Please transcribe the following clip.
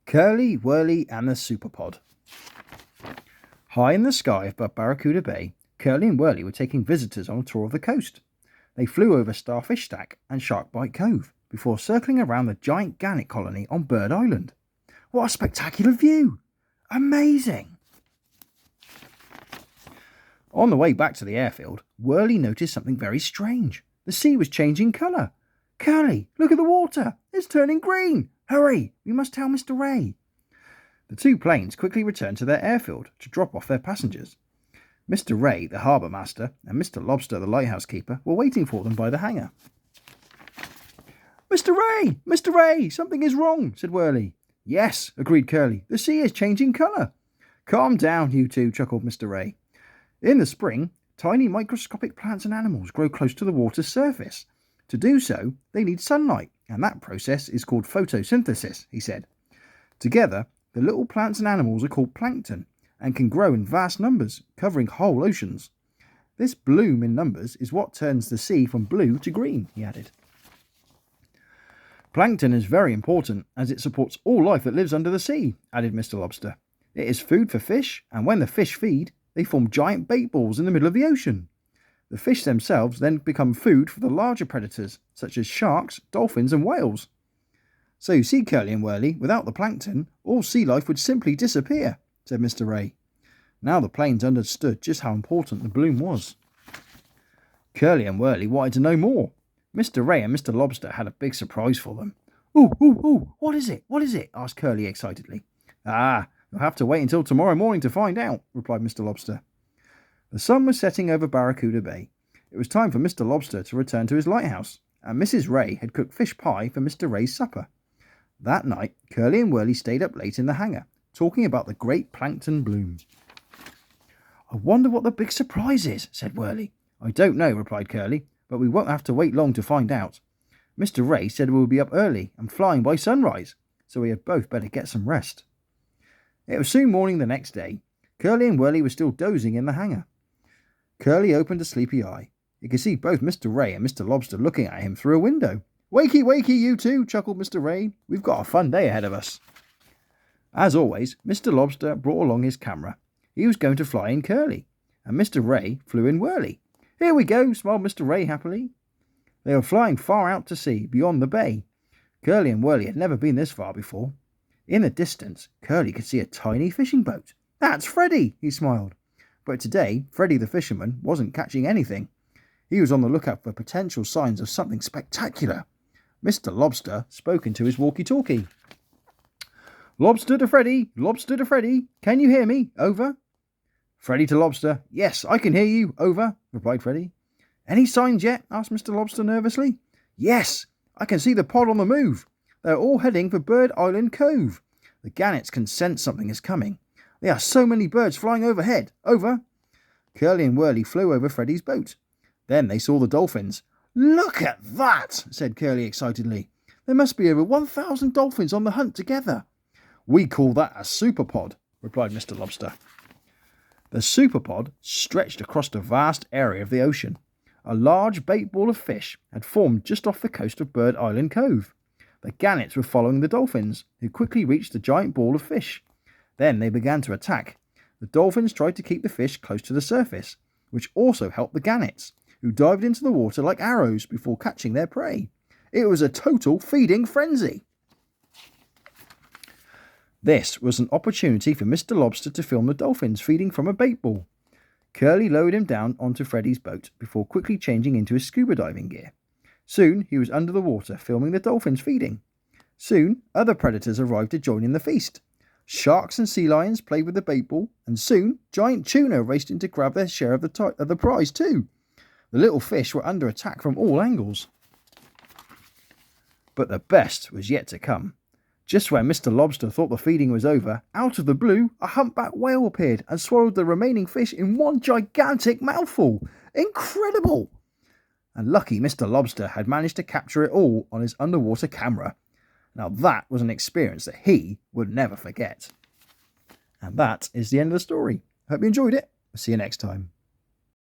Curly, Wurly and the Superpod. High in the sky above Barracuda Bay, Curly and Wurly were taking visitors on a tour of the coast. They flew over Starfish Stack and Sharkbite Cove before circling around the giant gannet colony on Bird Island. What a spectacular view! Amazing! On the way back to the airfield, Wurly noticed something very strange. The sea was changing colour. Curly, look at the water! It's turning green! Hurry! We must tell Mr. Ray. The two planes quickly returned to their airfield to drop off their passengers. Mr. Ray, the harbour master, and Mr. Lobster, the lighthouse keeper, were waiting for them by the hangar. Mr. Ray! Mr. Ray! Something is wrong, said Wurly. Yes, agreed Curly. The sea is changing colour. Calm down, you two, chuckled Mr. Ray. In the spring, tiny microscopic plants and animals grow close to the water's surface. To do so, they need sunlight, and that process is called photosynthesis, he said. Together, the little plants and animals are called plankton and can grow in vast numbers, covering whole oceans. This bloom in numbers is what turns the sea from blue to green, he added. Plankton is very important as it supports all life that lives under the sea, added Mr. Lobster. It is food for fish, and when the fish feed, they form giant bait balls in the middle of the ocean. The fish themselves then become food for the larger predators, such as sharks, dolphins and whales. So you see, Curly and Wurly, without the plankton, all sea life would simply disappear, said Mr. Ray. Now the planes understood just how important the bloom was. Curly and Wurly wanted to know more. Mr. Ray and Mr. Lobster had a big surprise for them. Ooh, what is it? What is it? Asked Curly excitedly. You'll have to wait until tomorrow morning to find out, replied Mr. Lobster. The sun was setting over Barracuda Bay. It was time for Mr. Lobster to return to his lighthouse, and Mrs. Ray had cooked fish pie for Mr. Ray's supper. That night, Curly and Wurly stayed up late in the hangar, talking about the great plankton bloom. I wonder what the big surprise is, said Wurly. I don't know, replied Curly, but we won't have to wait long to find out. Mr. Ray said we would be up early and flying by sunrise, so we had both better get some rest. It was soon morning the next day. Curly and Wurly were still dozing in the hangar. Curly opened a sleepy eye. He could see both Mr. Ray and Mr. Lobster looking at him through a window. Wakey, wakey, you two, chuckled Mr. Ray. We've got a fun day ahead of us. As always, Mr. Lobster brought along his camera. He was going to fly in Curly, and Mr. Ray flew in Wurly. Here we go, smiled Mr. Ray happily. They were flying far out to sea, beyond the bay. Curly and Wurly had never been this far before. In the distance, Curly could see a tiny fishing boat. That's Freddy, he smiled. But today, Freddy the fisherman wasn't catching anything. He was on the lookout for potential signs of something spectacular. Mr. Lobster spoke into his walkie-talkie. Lobster to Freddy, can you hear me? Over. Freddy to Lobster, yes, I can hear you, over, replied Freddy. Any signs yet? Asked Mr. Lobster nervously. Yes, I can see the pod on the move. They're all heading for Bird Island Cove. The gannets can sense something is coming. There are so many birds flying overhead. Over. Curly and Wurly flew over Freddy's boat. Then they saw the dolphins. Look at that, said Curly excitedly. There must be over 1,000 dolphins on the hunt together. We call that a superpod, replied Mr. Lobster. The superpod stretched across a vast area of the ocean. A large bait ball of fish had formed just off the coast of Bird Island Cove. The gannets were following the dolphins, who quickly reached the giant ball of fish. Then they began to attack. The dolphins tried to keep the fish close to the surface, which also helped the gannets, who dived into the water like arrows before catching their prey. It was a total feeding frenzy. This was an opportunity for Mr. Lobster to film the dolphins feeding from a bait ball. Curly lowered him down onto Freddy's boat before quickly changing into his scuba diving gear. Soon he was under the water filming the dolphins feeding. Soon other predators arrived to join in the feast. Sharks and sea lions played with the bait ball, and soon giant tuna raced in to grab their share of the prize too. The little fish were under attack from all angles. But the best was yet to come. Just when Mr. Lobster thought the feeding was over, out of the blue, a humpback whale appeared and swallowed the remaining fish in one gigantic mouthful. Incredible! And lucky Mr. Lobster had managed to capture it all on his underwater camera. Now that was an experience that he would never forget. And that is the end of the story. Hope you enjoyed it. See you next time.